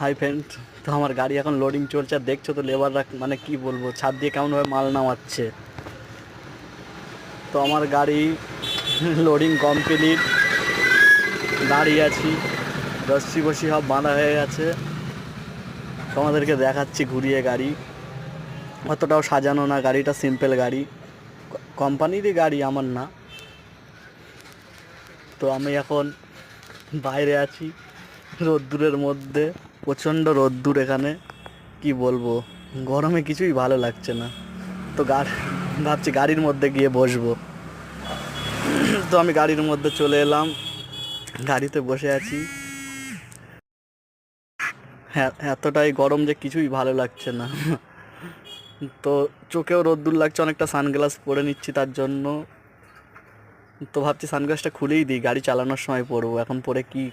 Hi friend, তো আমার গাড়ি এখন লোডিং চলছে আর দেখছো তো লেবাররা মানে কি বলবো ছাদ দিয়ে কেমনভাবে মাল নামাচ্ছে। তো আমার গাড়ি লোডিং কমপ্লিট, দাঁড়িয়ে আছি, রশ্মি বসি সব বাঁধা হয়ে গেছে। তোমাদেরকে দেখাচ্ছি ঘুরিয়ে গাড়ি, অতটাও সাজানো না, গাড়িটা সিম্পল গাড়ি, কোম্পানিরই গাড়ি, আমার না। তো আমি এখন বাইরে আছি রোদ্দুরের মধ্যে, প্রচণ্ড রোদ্দুর এখানে, কি বলবো, গরমে কিছুই ভালো লাগছে না। তো ভাবছি গাড়ির মধ্যে গিয়ে বসবো। তো আমি গাড়ির মধ্যে চলে এলাম, গাড়িতে বসে আছি। হ্যাঁ, এতটাই গরম যে কিছুই ভালো লাগছে না। তো চোখেও রোদ্দুর লাগছে, অনেকটা সানগ্লাস পরে নিচ্ছি তার জন্য। তো ভাবছি সানগ্লাসটা খুলেই দিই, গাড়ি চালানোর সময় পরবো, এখন পরে কি